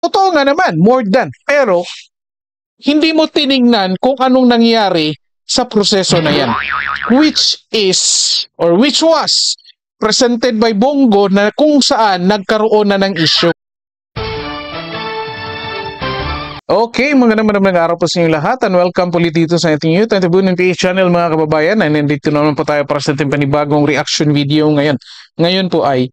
Totoo nga naman, more than. Pero, hindi mo tiningnan kung anong nangyari sa proseso na yan. Which is, or which was, presented by Bongo na kung saan nagkaroon na ng issue. Okay, magandang araw po sa inyo lahat and welcome po ulit dito sa ating YouTube and PH channel mga kababayan. And nandito naman po tayo para sa ating panibagong reaction video ngayon. Ngayon po ay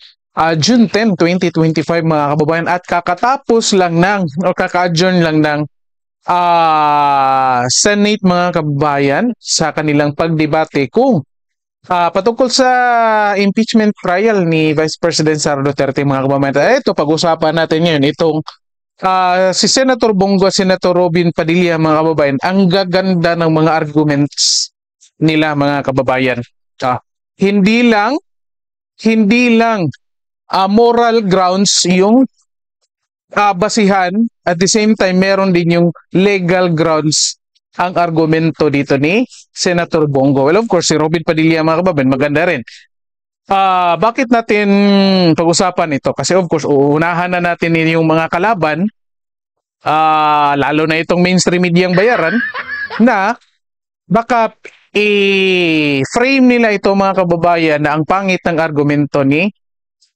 June 10, 2025 mga kababayan at kakatapos lang ng o kaka-adjourn lang ng Senate mga kababayan sa kanilang pagdebate kung patungkol sa impeachment trial ni Vice President Sara Duterte mga kababayan. Ito, pag-usapan natin ngayon itong si Senator Bongo at Senator Robin Padilla mga kababayan. Ang gaganda ng mga arguments nila mga kababayan. Hindi lang moral grounds yung basihan, at the same time meron din yung legal grounds ang argumento dito ni Senator Bongo. Well, of course, si Robin Padilla mga kababayan, maganda rin. Bakit natin pag-usapan ito? Kasi of course, uunahan na natin yung mga kalaban, lalo na itong mainstream media bayaran, na baka i-frame nila ito mga kababayan na ang pangit ng argumento ni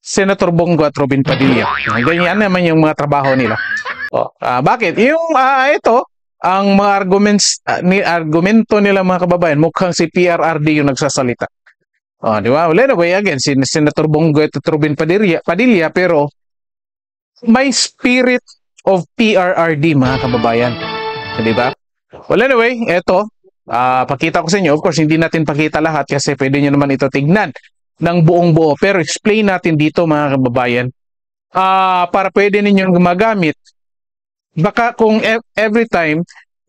Senator Bongo at Robin Padilla. Ganyan naman yung mga trabaho nila. Bakit? Yung ito, ang mga argumento nila mga kababayan, mukhang si PRRD yung nagsasalita. Di ba? Well, anyway, again, si Senator Bongo at Robin Padilla, pero may spirit of PRRD mga kababayan. Di ba? Well, anyway, eto, pakita ko sa inyo. Of course, hindi natin pakita lahat kasi pwede nyo naman ito tignan ng buong buo. Pero explain natin dito mga kababayan para pwede ninyong gumagamit. Baka kung every time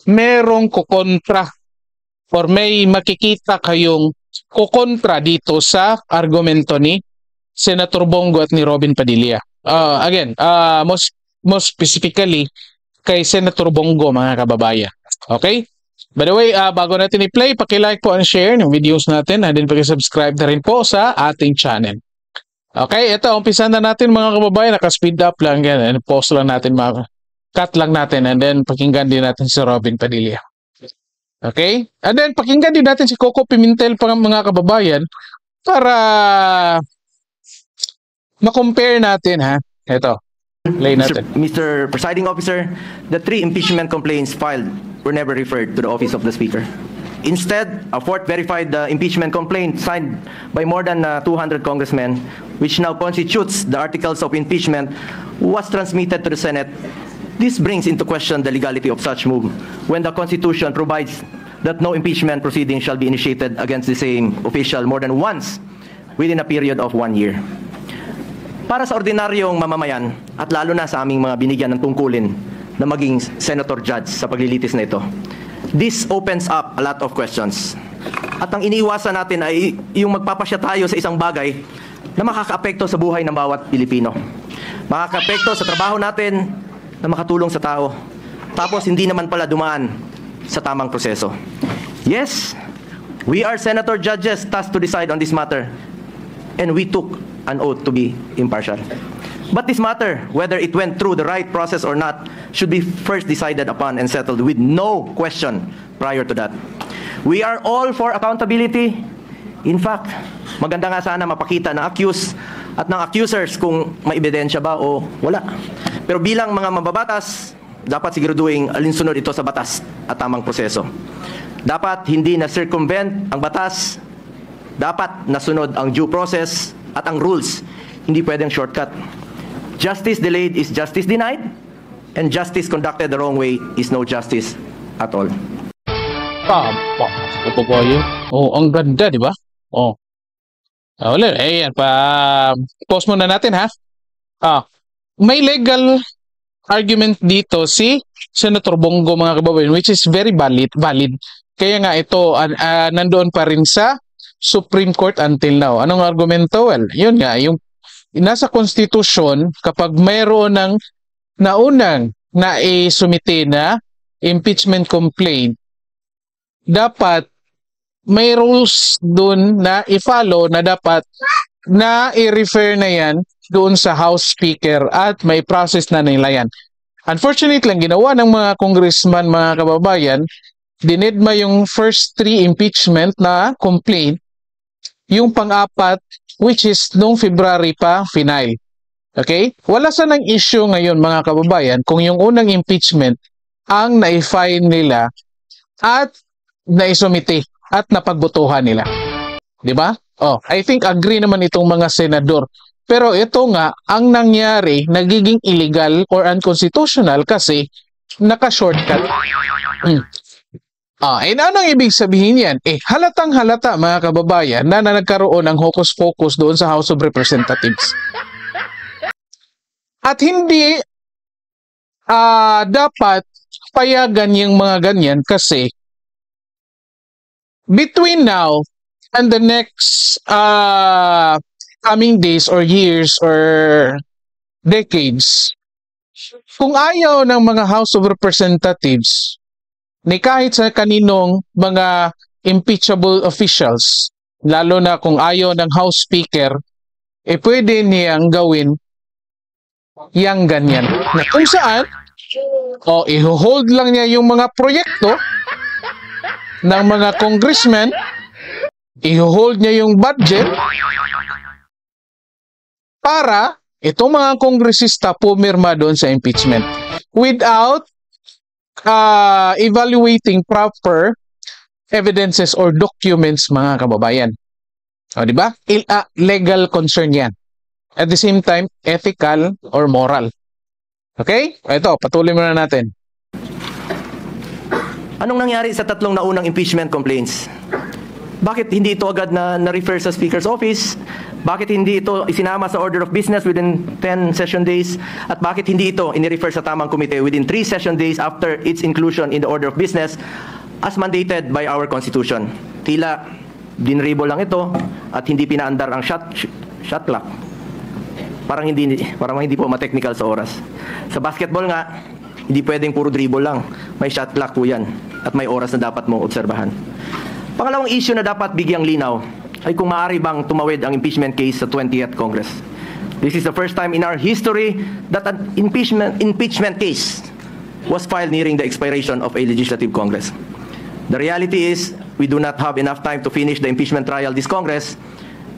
merong kukontra or may makikita kayong kukontra dito sa argumento ni Senator Bongo at ni Robin Padilla. Again, most specifically kay Senator Bongo mga kababayan. Okay? By the way, bago natin i-play, paki-like po and share ng videos natin and then paki-subscribe na rin po sa ating channel. Okay, ito, umpisa na natin mga kababayan, naka-speed up lang yan, and pause lang natin, cut lang natin, and then pakinggan din natin si Robin Padilla. Okay? And then, pakinggan din natin si Coco Pimentel pa mga kababayan para ma-compare natin, ha? Ito, play natin. Mr. Presiding Officer, the 3 impeachment complaints filed were never referred to the Office of the Speaker. Instead, a 4th verified impeachment complaint signed by more than 200 congressmen, which now constitutes the articles of impeachment, was transmitted to the Senate. This brings into question the legality of such move when the Constitution provides that no impeachment proceeding shall be initiated against the same official more than once within a period of 1 year. Para sa ordinaryong mamamayan at lalo na sa aming mga binigyan ng tungkulin na maging senator judge sa paglilitis na ito, this opens up a lot of questions. At ang iniiwasan natin ay yung magpapasya tayo sa isang bagay na makakaapekto sa buhay ng bawat Pilipino. Makakaapekto sa trabaho natin na makatulong sa tao. Tapos hindi naman pala dumaan sa tamang proseso. Yes, we are senator judges tasked to decide on this matter. And we took an oath to be impartial. But this matter, whether it went through the right process or not, should be first decided upon and settled with no question prior to that. We are all for accountability. In fact, maganda nga sana mapakita ng accused at ng accusers kung may ebidensya ba o wala. Pero bilang mga mababatas, dapat siguraduhin alinsunod ito sa batas at tamang proseso. Dapat hindi na circumvent ang batas, dapat nasunod ang due process at ang rules, hindi pwedeng shortcut. Justice delayed is justice denied, and justice conducted the wrong way is no justice at all. Ang ganda, di ba? Wala, ayan, pause muna natin, ha? May legal argument dito si Senator Bongo mga kababayan, which is very valid. Kaya nga ito, nandoon pa rin sa Supreme Court until now. Anong argumento? Well, yun nga, yung nasa Constitution, kapag mayroon ng naunang naisumite na impeachment complaint, dapat may rules dun na i-follow na dapat na i-refer na yan doon sa House Speaker at may process na nila yan. Unfortunately lang, ginawa ng mga congressman, mga kababayan, dinedma yung first 3 impeachment na complaint, yung pang-apat, which is noong February pa, final. Okay? Wala sanang issue ngayon, mga kababayan, kung yung unang impeachment ang na-file nila at naisumite at napagbotohan nila. Di ba? Oh, I think agree naman itong mga senador. Pero ito nga, ang nangyari, nagiging illegal or unconstitutional kasi naka-shortcut. Anong ibig sabihin yan? Halatang halata, mga kababayan, na nagkaroon ng hocus-pocus doon sa House of Representatives. At hindi dapat payagan yung mga ganyan kasi between now and the next coming days or years or decades, kung ayaw ng mga House of Representatives ni kahit sa kaninong mga impeachable officials, lalo na kung ayaw ng House Speaker, pwede niyang gawin yang ganyan. Na kung saan, i-hold lang niya yung mga proyekto ng mga congressmen, i-hold niya yung budget para itong mga kongresista pumirma doon sa impeachment without evaluating proper evidences or documents, mga kababayan. Di ba? Legal concern yan. At the same time, ethical or moral. Okay? Ito, patuloy muna natin. Anong nangyari sa 3 naunang impeachment complaints? Bakit hindi ito agad na-refer sa Speaker's Office? Bakit hindi ito isinama sa order of business within 10 session days? At bakit hindi ito inirefer sa tamang komite within 3 session days after its inclusion in the order of business as mandated by our Constitution? Tila, dinribo lang ito at hindi pinaandar ang shot clock. Parang hindi po ma-technical sa oras. Sa basketball nga, hindi pwedeng puro dribble lang. May shot clock po yan. At may oras na dapat mong obserbahan. Pangalawang issue na dapat bigyang linaw ay kung maaari bang tumawid ang impeachment case sa 20th Congress. This is the first time in our history that an impeachment case was filed nearing the expiration of a legislative Congress. The reality is, we do not have enough time to finish the impeachment trial this Congress.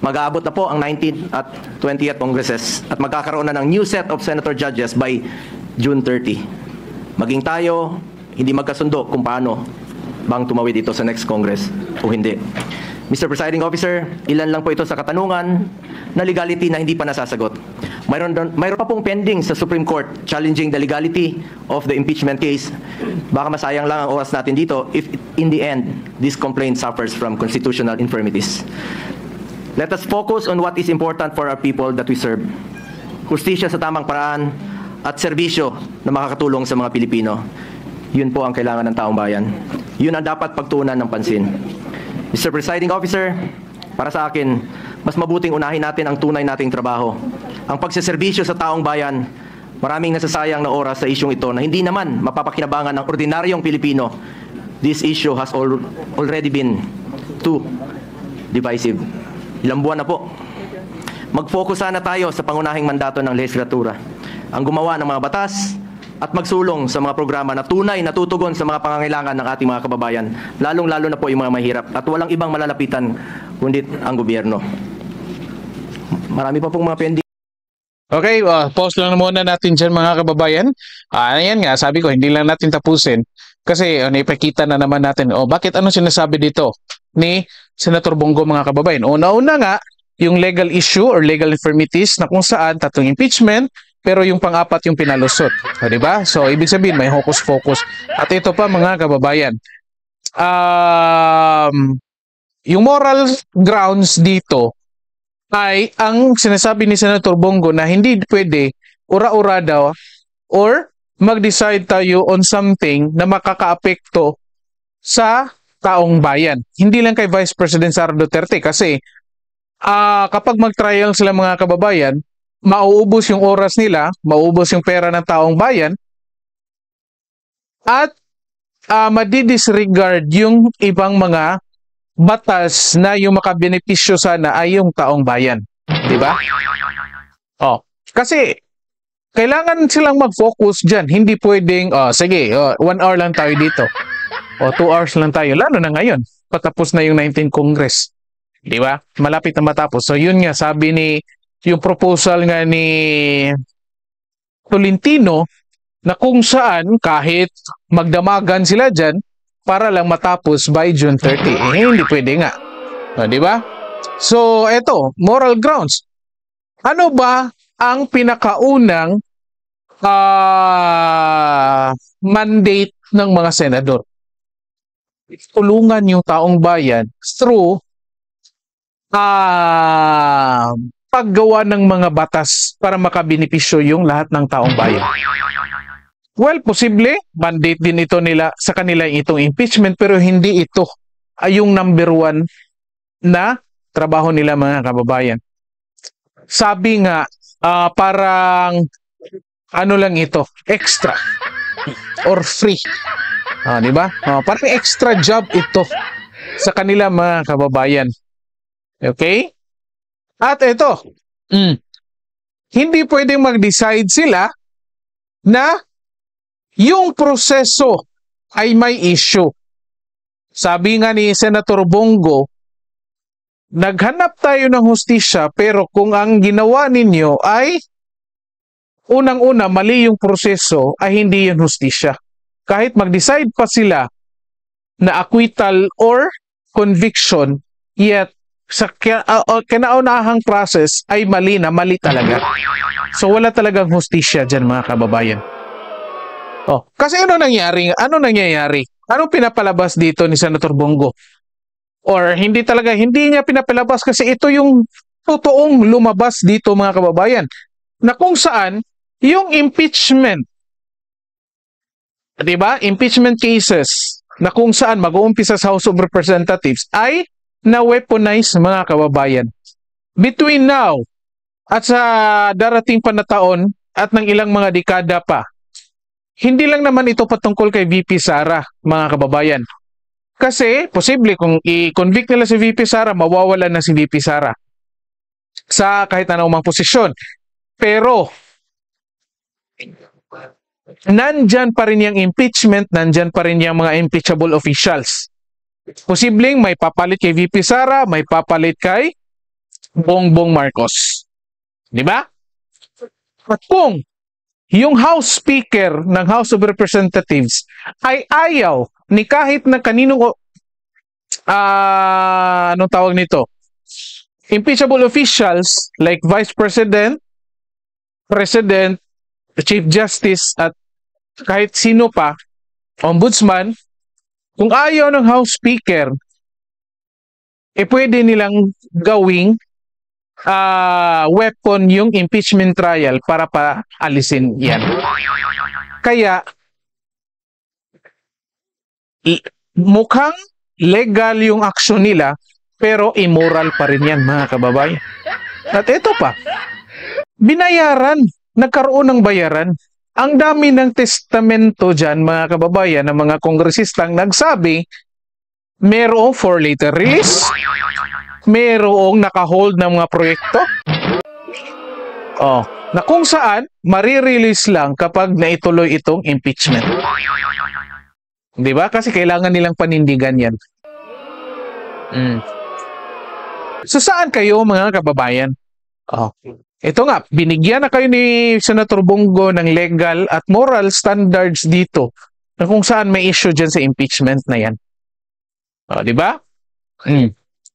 Mag-aabot na po ang 19th at 20th Congresses at magkakaroon na ng new set of senator judges by June 30. Maging tayo, hindi magkasundo kung paano bang tumawid ito sa next Congress o hindi. Mr. Presiding Officer, ilan lang po ito sa katanungan na legality na hindi pa nasasagot. Mayroon pa pong pending sa Supreme Court challenging the legality of the impeachment case. Baka masayang lang ang oras natin dito if in the end, this complaint suffers from constitutional infirmities. Let us focus on what is important for our people that we serve. Hustisya sa tamang paraan at serbisyo na makakatulong sa mga Pilipino. Yun po ang kailangan ng taong bayan. Yun ang dapat pagtuunan ng pansin. Mr. Presiding Officer, para sa akin, mas mabuting unahin natin ang tunay nating trabaho. Ang pagseserbisyo sa taong bayan, maraming nasasayang na oras sa isyong ito na hindi naman mapapakinabangan ng ordinaryong Pilipino. This issue has already been too divisive. Ilang buwan na po. Mag-focus sana tayo sa pangunahing mandato ng legislatura. Ang gumawa ng mga batas at magsulong sa mga programa na tunay na tutugon sa mga pangangailangan ng ating mga kababayan, lalong-lalo na po yung mga mahirap at walang ibang malalapitan kundi ang gobyerno. Marami pa pong mga pending. Okay, pause lang muna natin dyan, mga kababayan. Ayan nga, sabi ko, hindi lang natin tapusin kasi naipakita na naman natin, bakit ano sinasabi dito ni Senator Bongo, mga kababayan. Una-una nga, yung legal issue or legal infirmities na kung saan 3 impeachment, pero yung pang-apat yung pinalusot. Diba? So, ibig sabihin, may hocus-pocus. At ito pa, mga kababayan, yung moral grounds dito ay ang sinasabi ni Senator Bongo na hindi pwede ura-ura daw or mag-decide tayo on something na makakaapekto sa taong bayan. Hindi lang kay Vice President Sara Duterte kasi kapag mag-trial sila, mga kababayan, mauubos yung oras nila, mauubos yung pera ng taong bayan, at madidisregard yung ibang mga batas na yung makabenepisyo sana ay yung taong bayan. Diba? Kasi kailangan silang mag-focus dyan. Hindi pwedeng, sige, 1 hour lang tayo dito. O 2 hours lang tayo. Lalo na ngayon, patapos na yung 19th Congress. Di ba? Malapit na matapos. So yun nga, sabi ni, yung proposal nga ni Tolentino, na kung saan kahit magdamagan sila dyan, para lang matapos by June 30. Hindi pwede nga. Di ba? So, eto, moral grounds. Ano ba ang pinakaunang mandate ng mga senador? Tulungan yung taong bayan through paggawa ng mga batas para makabenepisyo yung lahat ng taong bayan. Well, posible, mandate din ito nila sa kanila itong impeachment, pero hindi ito ay yung number 1 na trabaho nila, mga kababayan. Sabi nga, parang ano lang ito, extra or free. Di ba? Parang extra job ito sa kanila, mga kababayan. Okay? At ito, hindi pwedeng mag-decide sila na yung proseso ay may issue. Sabi nga ni Senator Bongo, naghanap tayo ng hustisya, pero kung ang ginawa ninyo ay unang-una mali yung proseso, ay hindi yun hustisya. Kahit mag-decide pa sila na acquittal or conviction, yet sa kinaunahang process ay mali talaga. So wala talagang hustisya dyan, mga kababayan. Kasi ano nangyayari? Anong pinapalabas dito ni Senator Bongo? Or hindi niya pinapalabas kasi ito yung totoong lumabas dito, mga kababayan, na kung saan yung impeachment, di ba? Impeachment cases na kung saan mag-uumpisa sa House of Representatives ay na-weaponize, mga kababayan. Between now at sa darating pa na taon at ng ilang mga dekada pa, hindi lang naman ito patungkol kay VP Sara, mga kababayan. Kasi, posible kung i-convict nila si VP Sara, mawawalan na si VP Sara sa kahit anong posisyon. Pero, nandyan pa rin yung impeachment, nandyan pa rin yung mga impeachable officials. Posibleng may papalit kay VP Sara, may papalit kay Bongbong Marcos. Di ba? At kung yung House Speaker ng House of Representatives ay ayaw ni kahit na kaninong anong tawag nito, impeachable officials like Vice President, President, Chief Justice at kahit sino pa, Ombudsman, kung ayaw ng House Speaker, pwede nilang gawing weapon yung impeachment trial para paalisin yan. Kaya, mukhang legal yung aksyon nila, pero immoral pa rin yan, mga kababayan. At ito pa, binayaran, nagkaroon ng bayaran. Ang dami ng testamento dyan, mga kababayan, ng mga kongresistang nagsabi, merong 4-letter release, merong nakahold ng mga proyekto, na kung saan marirelease lang kapag naituloy itong impeachment. Di ba? Kasi kailangan nilang panindigan yan. So saan kayo, mga kababayan? Ito nga, binigyan na kayo ni Senator Bongo ng legal at moral standards dito na kung saan may issue dyan sa impeachment na yan. Di ba?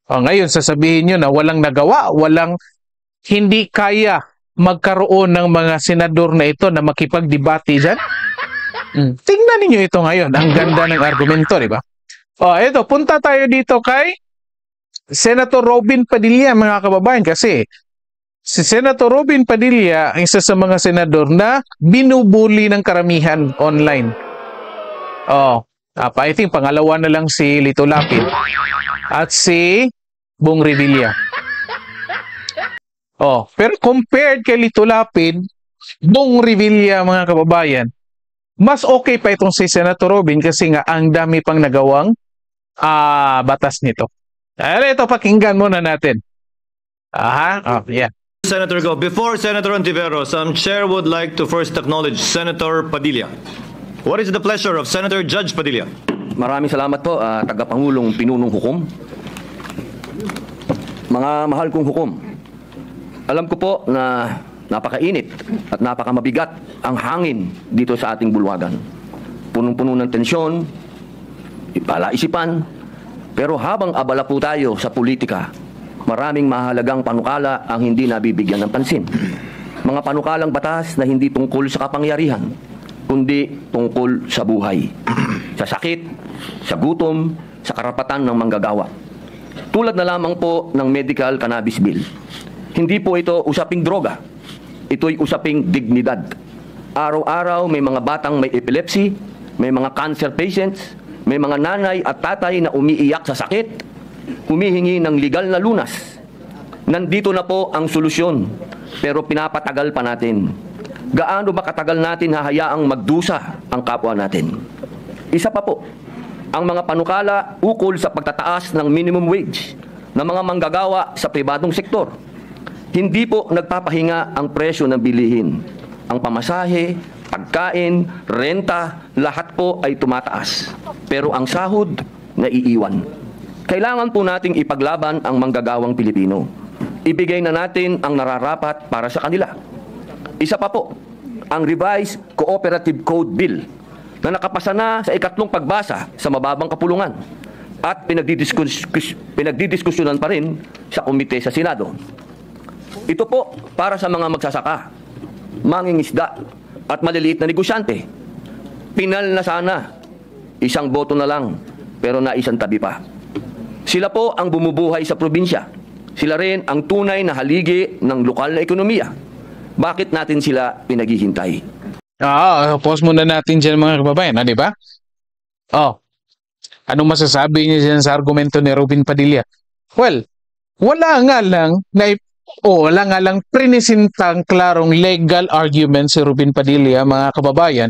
Ngayon, sasabihin nyo na walang nagawa, hindi kaya magkaroon ng mga senador na ito na makipagdebate dyan. Tingnan niyo ito ngayon. Ang ganda ng argumento, di ba? Ito, punta tayo dito kay Senator Robin Padilla, mga kababayan, kasi si Senator Robin Padilla ang isa sa mga senador na binubuli ng karamihan online. I think pangalawa na lang si Lito Lapid at si Bong Revilla. Pero compared kay Lito Lapid, Bong Revilla, mga kababayan, mas okay pa itong si Senator Robin kasi nga ang dami pang nagawang batas nito. Ito, pakinggan muna natin. Yeah. Senator Go. Before Senator Ontiveros, Chair would like to first acknowledge Senator Padilla. What is the pleasure of Senator Judge Padilla? Maraming salamat po, Tagapangulong Pinunong Hukom. Mga mahal kong hukom, alam ko po na napakainit at napakamabigat ang hangin dito sa ating bulwagan. Punong-puno ng tensyon, palaisipan, pero habang abala po tayo sa politika, maraming mahalagang panukala ang hindi nabibigyan ng pansin. Mga panukalang batas na hindi tungkol sa kapangyarihan, kundi tungkol sa buhay, sa sakit, sa gutom, sa karapatan ng manggagawa. Tulad na lamang po ng medical cannabis bill. Hindi po ito usaping droga. Ito'y usaping dignidad. Araw-araw may mga batang may epilepsy, may mga cancer patients, may mga nanay at tatay na umiiyak sa sakit, humihingi ng legal na lunas. Nandito na po ang solusyon, pero pinapatagal pa natin. Gaano ba katagal natin hahayaang magdusa ang kapwa natin? Isa pa po, ang mga panukala ukol sa pagtataas ng minimum wage ng mga manggagawa sa pribadong sektor. Hindi po nagpapahinga ang presyo ng bilihin. Ang pamasahe, pagkain, renta, lahat po ay tumataas. Pero ang sahod, naiiwan. Kailangan po nating ipaglaban ang manggagawang Pilipino. Ibigay na natin ang nararapat para sa kanila. Isa pa po, ang Revised Cooperative Code Bill na nakapasa na sa ikatlong pagbasa sa mababang kapulungan at pinagdidiskusyonan pa rin sa komite sa Senado. Ito po para sa mga magsasaka, mangingisda at maliliit na negosyante. Pinal na sana, isang boto na lang, pero naisang tabi pa. Sila po ang bumubuhay sa probinsya. Sila rin ang tunay na haligi ng lokal na ekonomiya. Bakit natin sila pinaghihintay? Pause muna natin dyan mga kababayan, di ba? Anong masasabi niyo dyan sa argumento ni Robin Padilla? Well, wala nga lang prinisintang klarong legal argument si Robin Padilla, mga kababayan,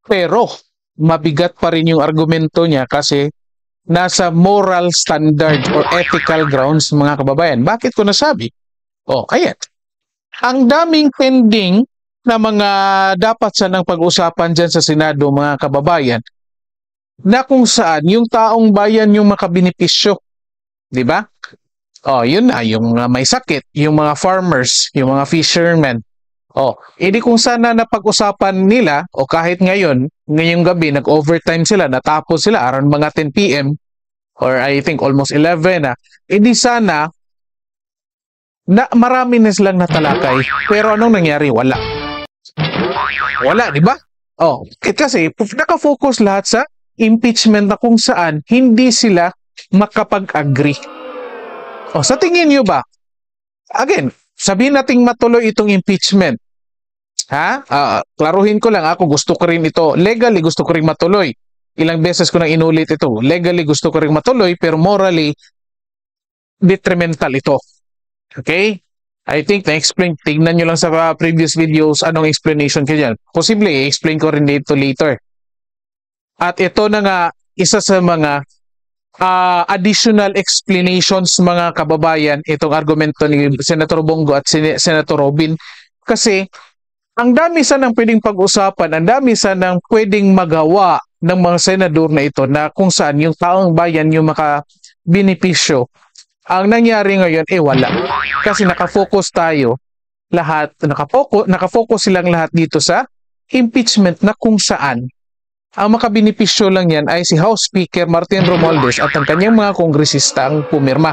pero mabigat pa rin yung argumento niya kasi nasa moral standard or ethical grounds, mga kababayan. Bakit ko nasabi? Kaya ang daming pending na mga dapat sanang pag-usapan dyan sa Senado, mga kababayan, na kung saan yung taong bayan yung makabinipisyo. Di ba? Yun na, yung may sakit, yung mga farmers, yung mga fishermen. Hindi kung sana napag-usapan nila, o kahit ngayong gabi, nag-overtime sila, natapos sila around mga 10 p.m. or I think almost 11 na, hindi sana na marami na silang natalakay. Pero anong nangyari? Wala, di ba? Kasi nakafocus lahat sa impeachment na kung saan hindi sila makapag-agree. Sa tingin nyo ba? Again, sabihin nating matuloy itong impeachment. Klaruhin ko lang, ako gusto ko rin ito. Legally, gusto ko rin matuloy. Ilang beses ko nang inulit ito. Legally, gusto ko rin matuloy, pero morally, detrimental ito. Okay? I think na-explain, tignan nyo lang sa previous videos anong explanation ko dyan. Posible, i-explain ko rin dito later. At ito na nga, isa sa mga additional explanations, mga kababayan, itong argumento ni Senator Bongo at Senator Robin. Kasi, ang dami sanang pwedeng pag-usapan, ang dami sanang pwedeng magawa ng mga senador na ito na kung saan yung taong bayan yung makabenepisyo. Ang nangyari ngayon, wala. Kasi nakafocus tayo lahat, nakafocus silang lahat dito sa impeachment na kung saan ang makabenepisyo lang yan ay si House Speaker Martin Romualdez at ang kanyang mga kongresista ang pumirma.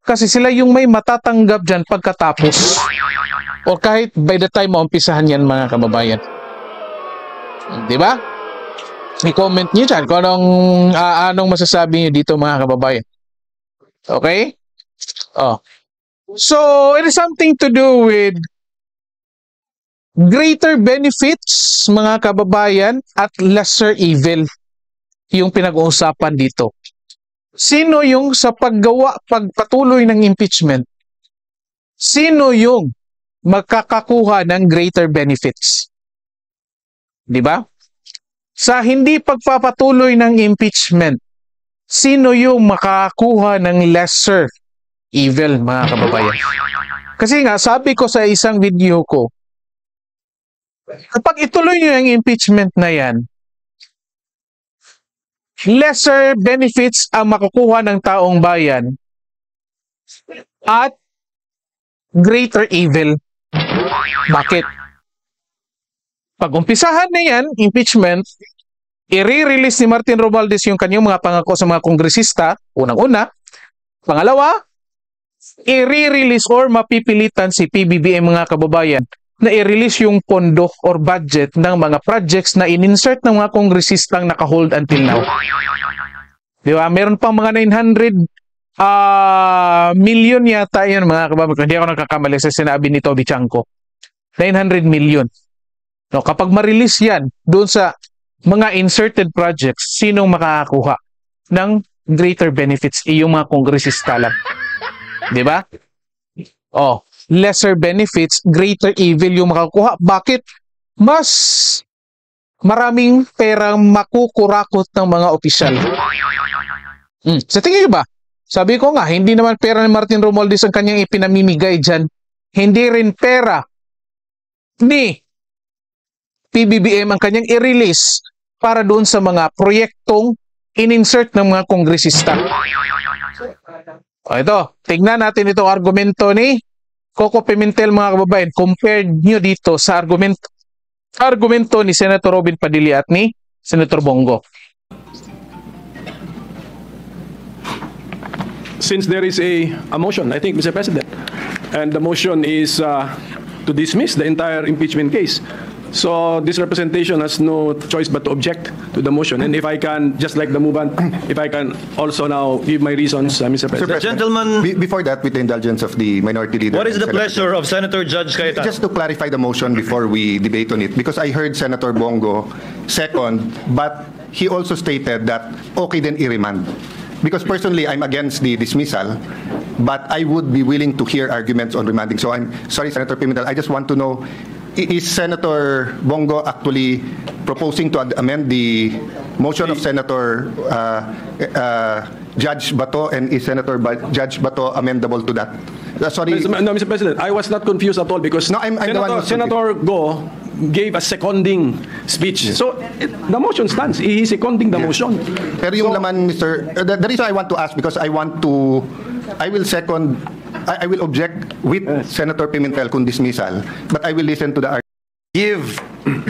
Kasi sila yung may matatanggap dyan pagkatapos o kahit by the time maumpisahan yan, mga kababayan. Diba? I-comment nyo dyan kung anong masasabi nyo dito, mga kababayan. Okay? So, it is something to do with greater benefits, mga kababayan, at lesser evil yung pinag-uusapan dito. Sino yung sa pagpatuloy ng impeachment? Sino yung magkakakuha ng greater benefits? Di ba? Sa hindi pagpapatuloy ng impeachment, sino yung makakuha ng lesser evil, mga kababayan? Kasi nga, sabi ko sa isang video ko, kapag ituloy nyo yung impeachment na yan, lesser benefits ang makukuha ng taong bayan at greater evil. Bakit? Pag umpisahan na yan, impeachment, i-release ni Martin Romualdez yung kanyang mga pangako sa mga kongresista, unang-una. Pangalawa, i-release or mapipilitan si PBBM mga kababayan na i-release yung pondo or budget ng mga projects na in-insert ng mga kongresistang naka-hold until now. Di ba? Meron pang mga 900 million yata yun mga kababayan. Hindi ako nakakamali sa sinabi ni Toby Chanko. 900 million. No, kapag ma-release yan doon sa mga inserted projects, sinong makakakuha ng greater benefits? Yung mga kongresista lang. Di ba? Oh, lesser benefits, greater evil yung makakuha. Bakit? Mas maraming perang makukurakot ng mga opisyal. Sa tingin nyo ba? Sabi ko nga, hindi naman pera ni Martin Romualdez ang kanyang ipinamimigay dyan. Hindi rin pera ni PBBM ang kanyang i-release para doon sa mga proyektong in-insert ng mga kongresista. O ito, tignan natin itong argumento ni Coco Pimentel mga kababayan. Compare nyo dito sa argumento ni Senator Robin Padilla at ni Senator Bongo. Since there is a motion, I think, Mr. President, and the motion is to dismiss the entire impeachment case. So this representation has no choice but to object to the motion. And if I can, just like the movement, if I can also now give my reasons, Mr. President. Gentlemen, Before that, with the indulgence of the minority leader. what is the pleasure of Senator Judge Cayetano? Just to clarify the motion before we debate on it, because I heard Senator Bongo second, but he also stated that okay then i-remand. Because personally, I'm against the dismissal, but I would be willing to hear arguments on remanding. So I'm sorry, Senator Pimentel, I just want to know, is Senator Bongo actually proposing to amend the motion of Senator Judge Bato, and is Senator Judge Bato amendable to that? Sorry. No, Mr. President, I was not confused at all because No, I'm the one who's Senator Go gave a seconding speech. So the motion stands. He is seconding the motion. Pero yung laman, Mr. The reason I want to ask, because I will second, I will object with Senator Pimentel kung dismissal, but I will listen to the argument. Give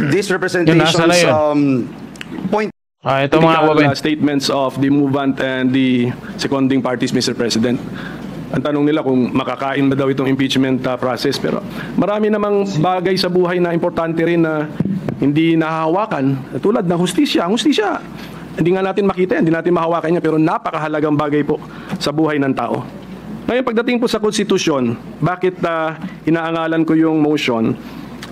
these Yun, representations nasa na point. Ito mga kababayan. Statements of the movement and the seconding parties, Mr. President. Ang tanong nila kung makakain ba daw itong impeachment process. Pero marami namang bagay sa buhay na importante rin na hindi nahahawakan. Tulad ng hustisya. Ang hustisya, hindi nga natin makita, hindi natin mahawakan niya, pero napakahalagang bagay po sa buhay ng tao. Ngayon, pagdating po sa konstitusyon, bakit inaangalan ko yung motion?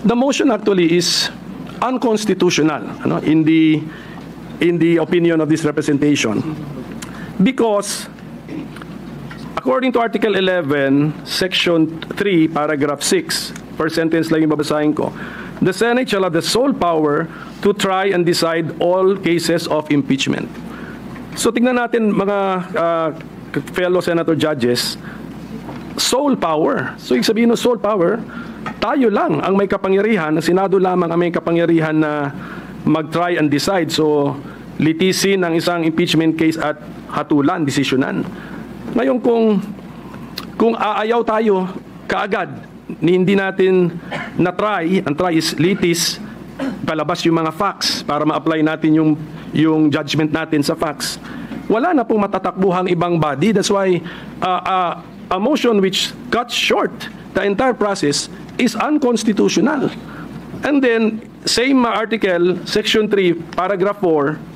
The motion actually is unconstitutional, in the opinion of this representation. Because according to Article 11, Section 3, Paragraph 6, first sentence lang yung babasahin ko, the Senate shall have the sole power to try and decide all cases of impeachment. So tingnan natin mga fellow senator judges, sole power. So ibig sabihin ng sole power, tayo lang ang may kapangyarihan, ang Senado lamang ang may kapangyarihan na mag-try and decide. So litisin ang isang impeachment case at hatulan, desisyonan. Ngayon kung aayaw tayo kaagad, hindi natin na-try, ang try is litis, palabas yung mga facts para ma-apply natin yung judgment natin sa facts, wala na pong matatakbuhang ibang body. That's why a motion which cuts short the entire process is unconstitutional. And then, same article, Section 3, Paragraph 4,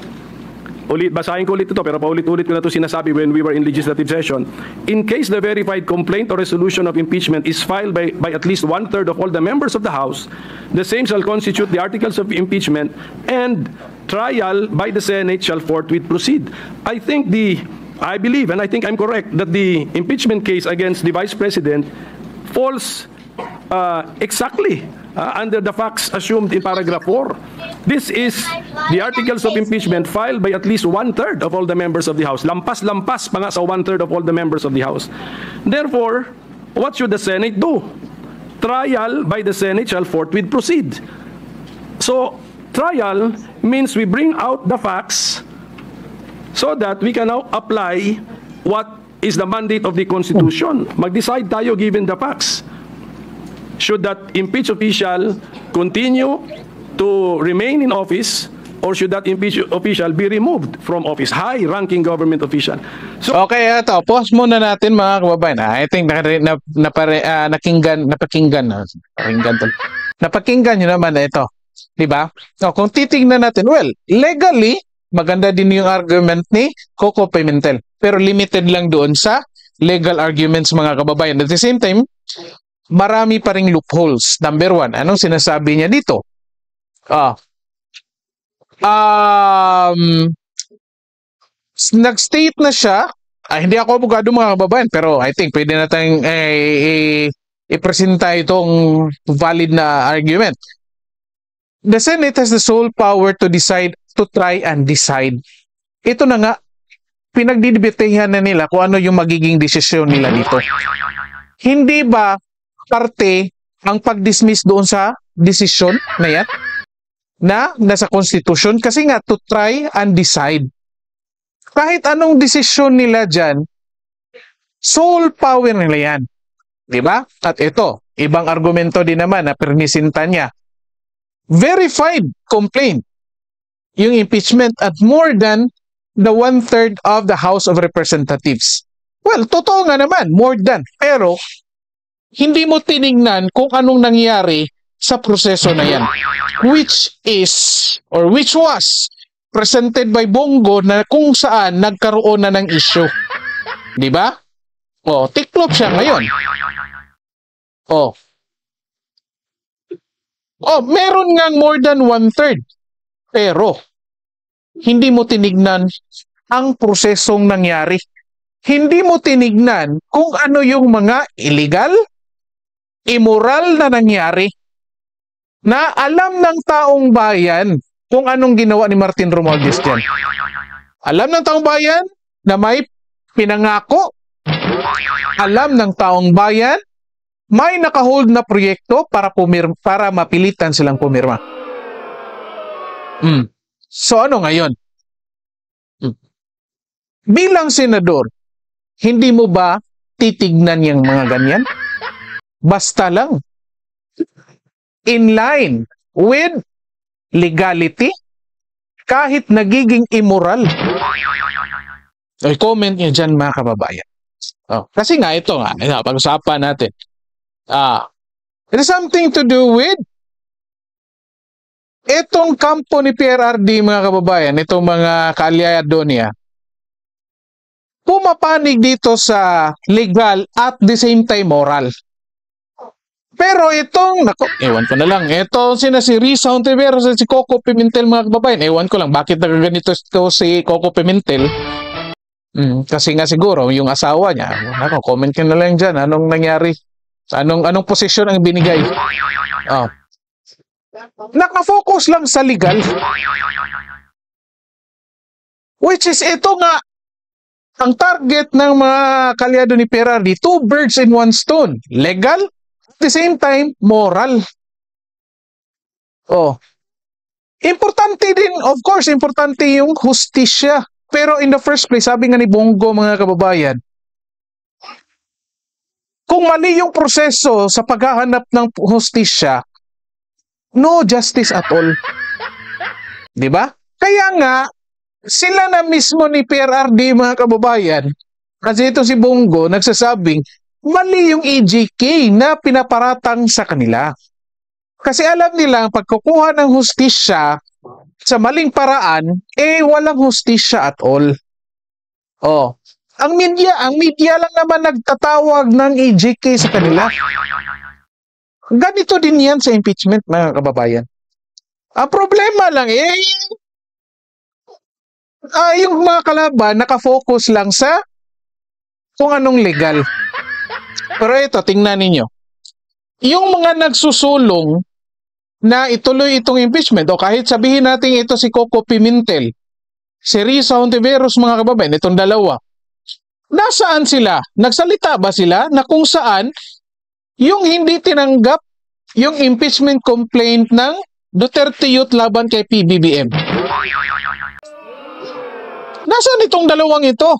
basahin ko ulit ito, pero paulit-ulit ko na ito sinasabi when we were in legislative session. In case the verified complaint or resolution of impeachment is filed by at least 1/3 of all the members of the House, the same shall constitute the articles of impeachment, and trial by the Senate shall forthwith proceed. I believe, and I think I'm correct, that the impeachment case against the Vice President falls exactly under the facts assumed in Paragraph 4. This is the articles of impeachment filed by at least 1/3 of all the members of the House. Lampas-lampas pa nga sa 1/3 of all the members of the House. Therefore, what should the Senate do? Trial by the Senate shall forthwith proceed. So, trial means we bring out the facts so that we can now apply what is the mandate of the Constitution. Mag-decide tayo given the facts. Should that impeached official continue to remain in office, or should that impeached official be removed from office? High-ranking government official. So, Okay, ito. Pause muna natin mga kababayan. I think napakinggan nyo naman ito. Diba? So, kung titignan natin, well, legally, maganda din yung argument ni Coco Pimentel. Pero limited lang doon sa legal arguments mga kababayan. At the same time, marami pa ring loopholes. Number one, anong sinasabi niya dito? Nag-state na siya, hindi ako abogado mga kababayan, pero I think pwede na tayong i-presenta itong valid na argument. The Senate has the sole power to decide, to try and decide. Ito na nga, pinagdidebatehan na nila kung ano yung magiging desisyon nila dito. Hindi ba parte ang pag-dismiss doon sa desisyon na yan? Na nasa Constitution? Kasi nga, to try and decide. Kahit anong desisyon nila dyan, sole power nila yan. Diba? At ito, ibang argumento din naman na permisinta niya. Verified complaint. Yung impeachment at more than the 1/3 of the House of Representatives. Well, totoo nga naman, more than. Pero, hindi mo tinignan kung anong nangyari sa proseso na yan. Which was presented by Bongo na kung saan nagkaroon na ng issue. Diba? O, tiklop siya ngayon. Meron nga more than 1/3. Pero, hindi mo tinignan ang prosesong nangyari. Hindi mo tinignan kung ano yung mga illegal, immoral na nangyari. Na alam ng taong bayan kung anong ginawa ni Martin Romualdez dyan. Alam ng taong bayan na may pinangako. Alam ng taong bayan may nakahold na proyekto para mapilitan silang pumirma. So ano ngayon? Bilang senador, hindi mo ba titignan yung mga ganyan? Basta lang. In line with legality, kahit nagiging immoral. Comment nyo dyan mga kababayan. Kasi nga ito nga, pag-usapan natin. It has something to do with itong kampo ni PRRD mga kababayan, itong mga kaalyado niya, pumapanig dito sa legal at the same time moral. Pero itong, ewan ko na lang, ito si Risa Hontiveros at si Coco Pimentel mga kababayan, ewan ko lang bakit nagaganito si Coco Pimentel. Kasi nga siguro yung asawa niya, comment ka na lang dyan, anong nangyari? Anong posisyon ang binigay? Nakafocus lang sa legal. Which is ito nga, ang target ng mga kalyado ni PRRD, 2 birds in 1 stone. Legal, at the same time, moral. Importante din, of course, importante yung hustisya. Pero in the first place, sabi nga ni Bongo mga kababayan, kung mali yung proseso sa paghahanap ng hustisya, no justice at all. Diba? Kaya nga, sila na mismo ni PRRD mga kababayan, kasi ito si Bongo, nagsasabing, mali yung EJK na pinaparatang sa kanila. Kasi alam nila, ang pagkukuha ng hustisya sa maling paraan, walang hustisya at all. Ang media lang naman nagtatawag ng EJK sa kanila. Ganito din yan sa impeachment, mga kababayan. Ang problema lang, yung mga kalaban nakafocus lang sa kung anong legal. Pero ito, tingnan ninyo. Yung mga nagsusulong na ituloy itong impeachment, o kahit sabihin natin ito si Coco Pimentel, si Risa Hontiveros mga kababayan, itong dalawa, Nasaan sila? Nagsalita ba sila na kung saan yung hindi tinanggap yung impeachment complaint ng Duterte Youth laban kay PBBM? Nasaan itong dalawang ito?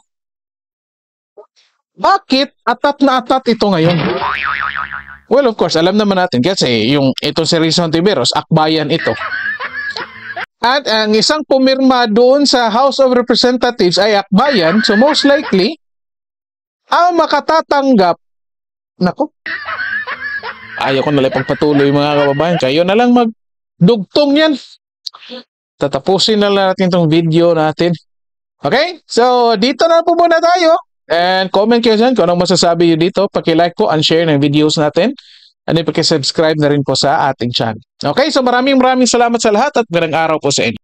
Bakit atat na atat ito ngayon? Well, of course, alam naman natin kasi yung itong si Rizon Tiveros, akbayan ito. At ang isang pumirma doon sa House of Representatives ay akbayan, so most likely, ang makatatanggap, nako, ayaw ko nalang pagpatuloy mga kababayan, kayo na lang magdugtong yan. Tatapusin na lang natin itong video natin. Okay? So, dito na po muna tayo. And comment kayo dyan kung anong masasabi nyo dito. Paki-like po and share ng videos natin. And paki-subscribe na rin po sa ating channel. Okay? So, maraming salamat sa lahat at magandang araw po sa inyo.